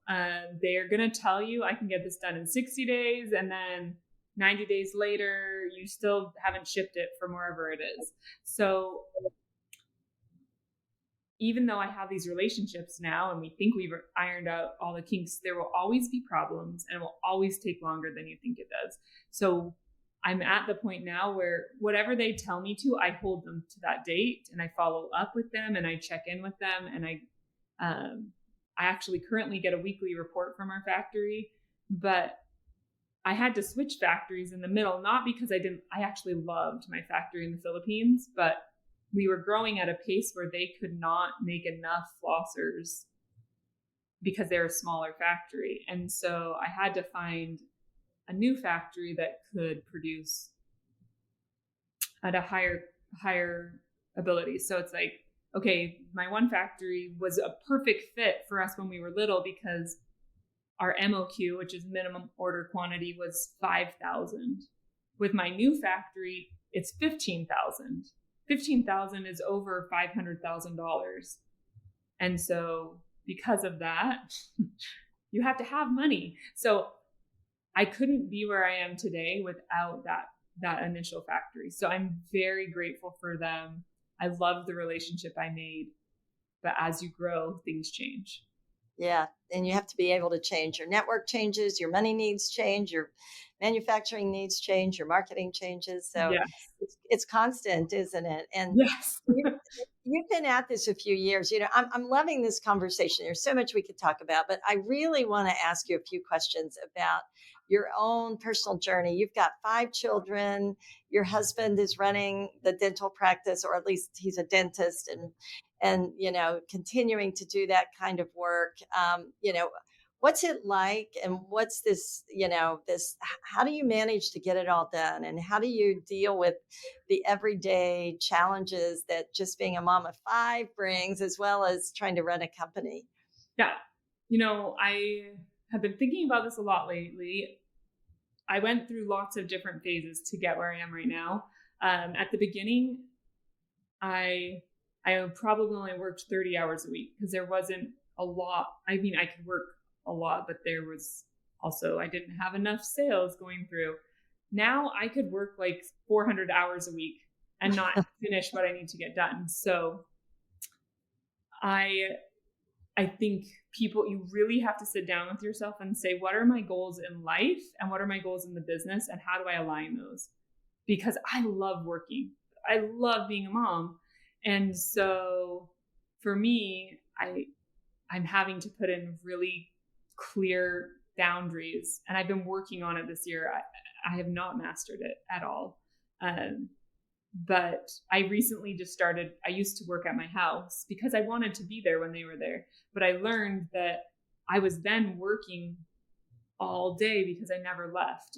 They are going to tell you, I can get this done in 60 days. And then 90 days later, you still haven't shipped it from wherever it is. So even though I have these relationships now and we think we've ironed out all the kinks, there will always be problems and it will always take longer than you think it does. So I'm at the point now where whatever they tell me to, I hold them to that date and I follow up with them and I check in with them. And I actually currently get a weekly report from our factory, but I had to switch factories in the middle, not because I actually loved my factory in the Philippines, but we were growing at a pace where they could not make enough flossers because they're a smaller factory. And so I had to find a new factory that could produce at a higher ability. So it's like, okay, my one factory was a perfect fit for us when we were little because our MOQ, which is minimum order quantity, was 5,000. With my new factory, it's 15,000. 15,000 is over $500,000. And so because of that, you have to have money. So I couldn't be where I am today without that initial factory. So I'm very grateful for them. I love the relationship I made, but as you grow, things change. Yeah. And you have to be able to change. Your network changes, your money needs change, your manufacturing needs change, your marketing changes. So yes. it's constant, isn't it? And yes. You've been at this a few years. I'm loving this conversation. There's so much we could talk about, but I really want to ask you a few questions about your own personal journey. You've got 5 children. Your husband is running the dental practice, or at least he's a dentist, and continuing to do that kind of work. What's it like, and what's this, how do you manage to get it all done? And how do you deal with the everyday challenges that just being a mom of 5 brings, as well as trying to run a company? Yeah. I have been thinking about this a lot lately. I went through lots of different phases to get where I am right now. At the beginning, I probably only worked 30 hours a week because there wasn't a lot. I mean, I could work a lot, but there was also, I didn't have enough sales going through. Now I could work like 400 hours a week and not finish what I need to get done. So I think you really have to sit down with yourself and say, what are my goals in life and what are my goals in the business and how do I align those? Because I love working. I love being a mom. And so for me, I'm having to put in really clear boundaries, and I've been working on it this year. I have not mastered it at all. But I recently just started, I used to work at my house because I wanted to be there when they were there. But I learned that I was then working all day because I never left.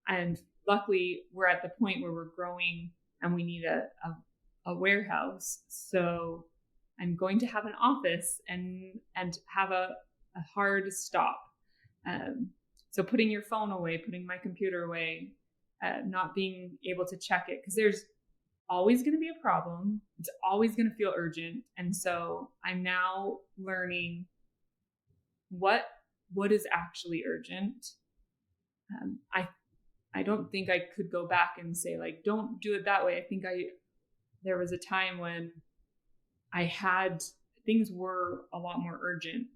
And luckily we're at the point where we're growing and we need a warehouse. So I'm going to have an office and have a hard stop. So putting your phone away, putting my computer away, not being able to check it, because there's always going to be a problem. It's always going to feel urgent. And so I'm now learning what is actually urgent. I don't think I could go back and say, like, don't do it that way. I think there was a time when things were a lot more urgent,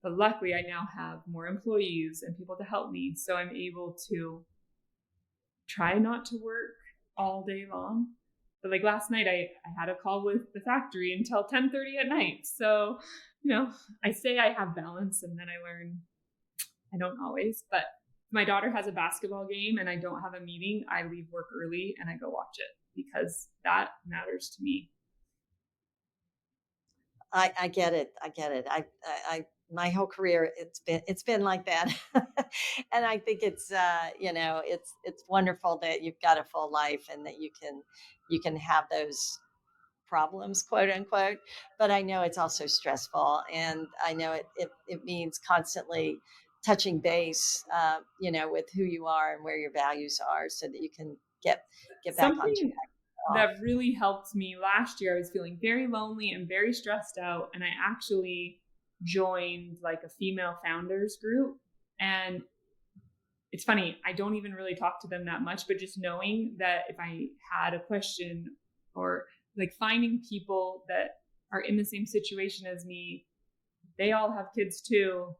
but luckily I now have more employees and people to help me. So I'm able to try not to work all day long. But like last night, I had a call with the factory until 10:30 at night. So, I say I have balance, and then I learn I don't always. But if my daughter has a basketball game and I don't have a meeting, I leave work early and I go watch it, because that matters to me. I get it. I my whole career, it's been like that. And I think it's it's wonderful that you've got a full life and that you can have those problems, quote unquote. But I know it's also stressful, and I know it means constantly touching base, with who you are and where your values are, so that you can get back on Something track. that really helped me last year, I was feeling very lonely and very stressed out, and I actually joined like a female founders group. And it's funny, I don't even really talk to them that much, but just knowing that if I had a question, or like finding people that are in the same situation as me, they all have kids too,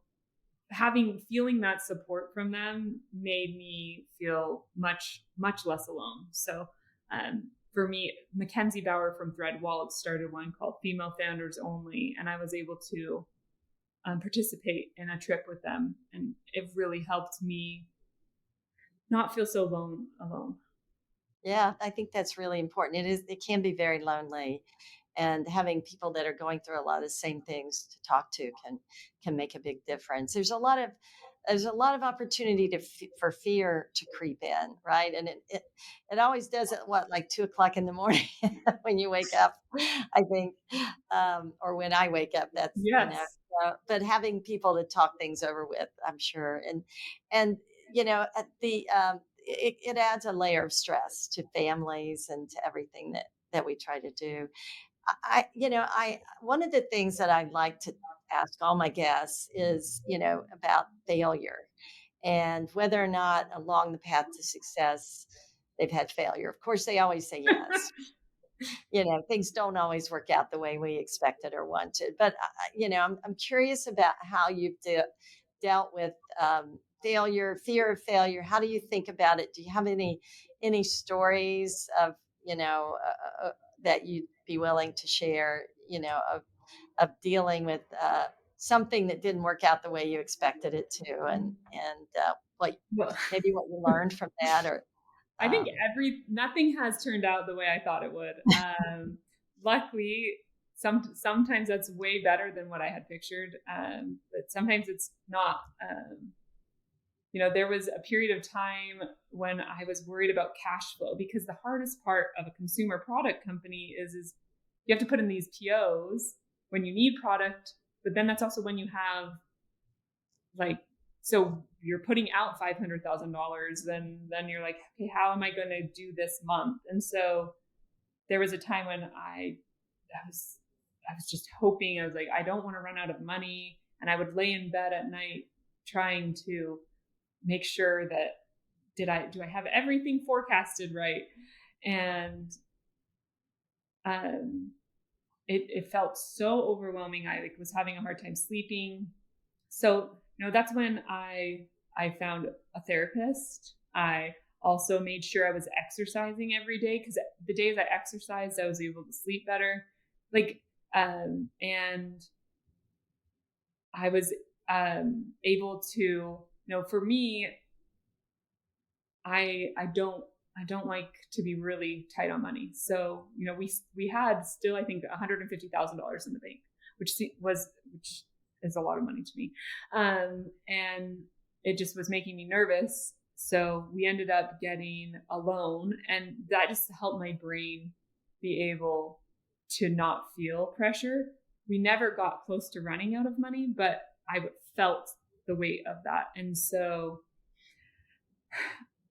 feeling that support from them made me feel much, much less alone. So for me, Mackenzie Bauer from Thread Wallets started one called Female Founders Only, and I was able to participate in a trip with them, and it really helped me not feel so alone. Yeah, I think that's really important. It can be very lonely, and having people that are going through a lot of the same things to talk to can make a big difference. There's a lot of opportunity for fear to creep in, right? And it always does at like 2:00 in the morning when you wake up, I think, or when I wake up. That's Yes. but having people to talk things over with, I'm sure, and at the it adds a layer of stress to families and to everything that we try to do. I one of the things that I like to ask all my guests is, about failure, and whether or not along the path to success they've had failure. Of course, they always say yes. Things don't always work out the way we expected or wanted. But I'm curious about how you've dealt with failure, fear of failure. How do you think about it? Do you have any stories of that you'd be willing to share? Of dealing with something that didn't work out the way you expected it to, and what Well, maybe what you learned from that, or I think nothing has turned out the way I thought it would. Luckily, sometimes that's way better than what I had pictured, but sometimes it's not. There was a period of time when I was worried about cash flow, because the hardest part of a consumer product company is you have to put in these POs when you need product, but then that's also when you have so you're putting out $500,000, then you're like, okay, how am I going to do this month? And so there was a time when I was just hoping, I was like, I don't want to run out of money. And I would lay in bed at night trying to make sure that do I have everything forecasted right? And it felt so overwhelming. I was having a hard time sleeping. So, that's when I found a therapist. I also made sure I was exercising every day, because the days I exercised, I was able to sleep better. And I was able to, for me, I don't like to be really tight on money. So, we had still, I think, $150,000 in the bank, which is a lot of money to me. And it just was making me nervous. So we ended up getting a loan, and that just helped my brain be able to not feel pressure. We never got close to running out of money, but I felt the weight of that. And so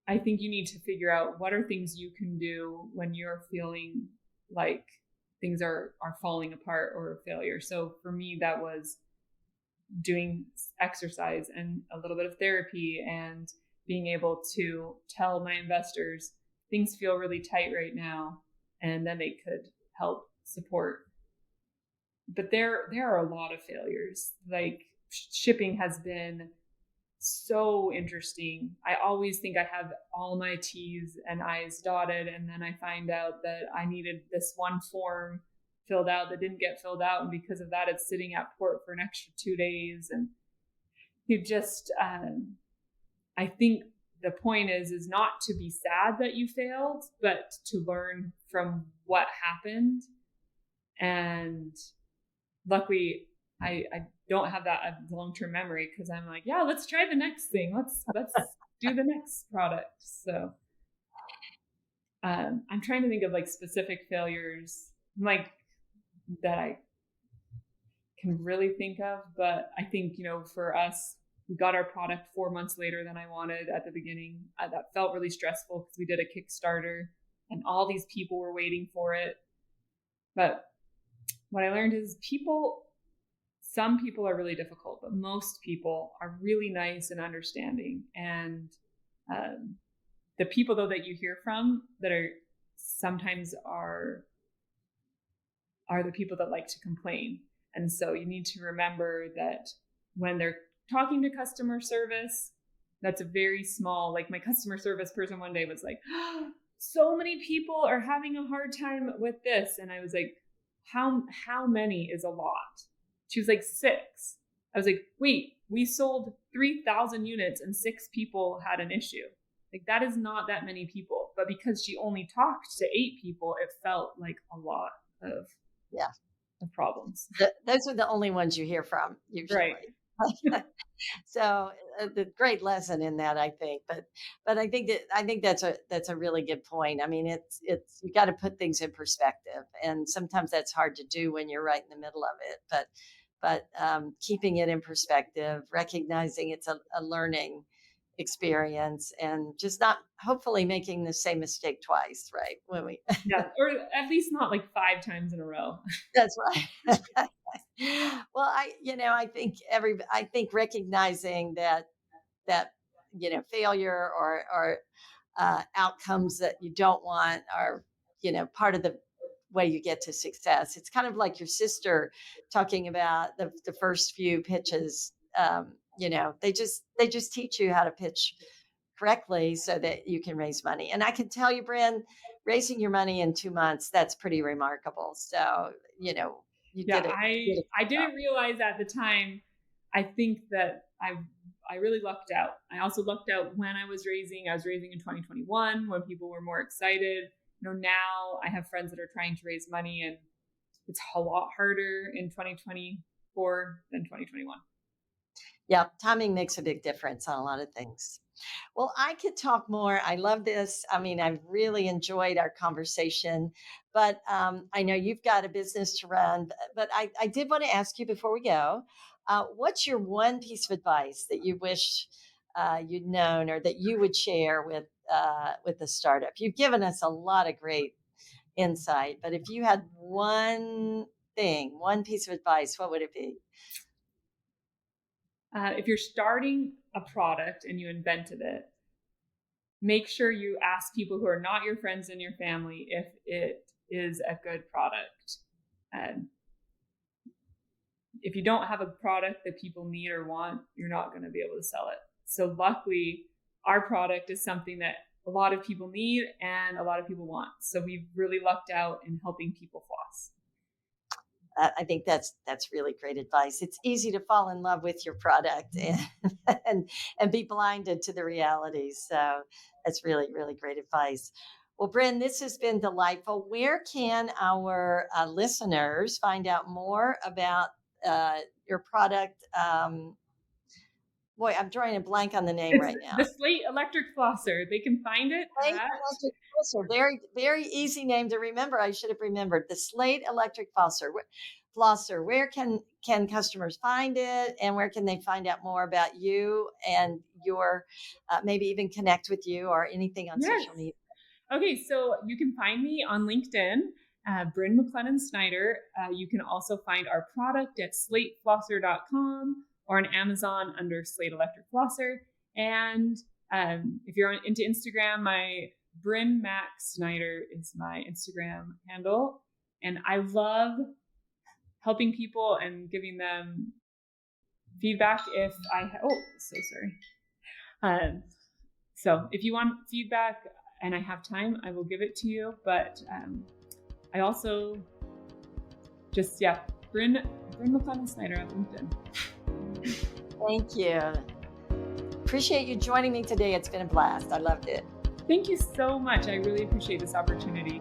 I think you need to figure out what are things you can do when you're feeling like things are falling apart or a failure. So for me, that was doing exercise and a little bit of therapy and being able to tell my investors things feel really tight right now, and then they could help support. But there are a lot of failures. Like shipping has been so interesting. I always think I have all my T's and I's dotted, and then I find out that I needed this one form filled out that didn't get filled out, and because of that it's sitting at port for an extra 2 days. And you just I think the point is not to be sad that you failed, but to learn from what happened. And luckily I don't have that long-term memory, because I'm like, yeah, let's try the next thing. Let's do the next product. So I'm trying to think of like specific failures like that I can really think of. But I think, for us, we got our product 4 months later than I wanted at the beginning. That felt really stressful because we did a Kickstarter and all these people were waiting for it. But what I learned is some people are really difficult, but most people are really nice and understanding. And the people, though, that you hear from that are sometimes are the people that like to complain. And so you need to remember that when they're talking to customer service, that's a very small, like my customer service person one day was like, oh, so many people are having a hard time with this. And I was like, how many is a lot? She was like, 6. I was like, wait, we sold 3,000 units and 6 people had an issue. Like, that is not that many people. But because she only talked to 8 people, it felt like a lot of problems. Those are the only ones you hear from usually. Right. So the great lesson in that, I think, but I think that's a really good point. I mean, it's you got to put things in perspective, and sometimes that's hard to do when you're right in the middle of it. But keeping it in perspective, recognizing it's a learning experience, and just not hopefully making the same mistake twice, right? When we yeah, or at least not like 5 times in a row. That's right. Well, I think recognizing that failure or outcomes that you don't want are part of the way you get to success. It's kind of like your sister talking about the first few pitches. They just teach you how to pitch correctly so that you can raise money. And I can tell you, Brynn, raising your money in 2 months, that's pretty remarkable. So, you did it. I didn't realize at the time. I think that I really lucked out. I also lucked out when I was raising in 2021 when people were more excited. Now I have friends that are trying to raise money, and it's a lot harder in 2024 than 2021. Yeah, timing makes a big difference on a lot of things. Well, I could talk more. I love this. I mean, I've really enjoyed our conversation, but I know you've got a business to run. But I did want to ask you before we go, what's your one piece of advice that you wish you'd known or that you would share with the startup? You've given us a lot of great insight, but if you had one piece of advice, what would it be? If you're starting a product and you invented it, make sure you ask people who are not your friends and your family if it is a good product. If you don't have a product that people need or want, you're not going to be able to sell it. So luckily, our product is something that a lot of people need and a lot of people want. So we've really lucked out in helping people floss. I think that's really great advice. It's easy to fall in love with your product and be blinded to the realities. So that's really, really great advice. Well, Brynn, this has been delightful. Where can our listeners find out more about your product Boy, I'm drawing a blank on the name right now. The Slate Electric Flosser. They can find it Slate at Electric Flosser. Very, very easy name to remember. I should have remembered the Slate Electric Flosser. Flosser. Where can customers find it, and where can they find out more about you and your, maybe even connect with you or anything on social media? Okay, so you can find me on LinkedIn, Brynn MacLennan-Snyder. You can also find our product at slateflosser.com or on Amazon under Slate Electric Flosser. And if you're into Instagram, my Brynn Mac-Snyder is my Instagram handle. And I love helping people and giving them feedback if so sorry. So if you want feedback and I have time, I will give it to you. But I also Brynn MacLennan-Snyder on LinkedIn. Thank you. Appreciate you joining me today. It's been a blast. I loved it. Thank you so much. I really appreciate this opportunity.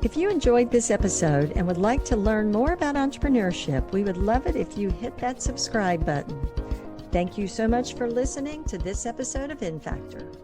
If you enjoyed this episode and would like to learn more about entrepreneurship, we would love it if you hit that subscribe button. Thank you so much for listening to this episode of InFactor.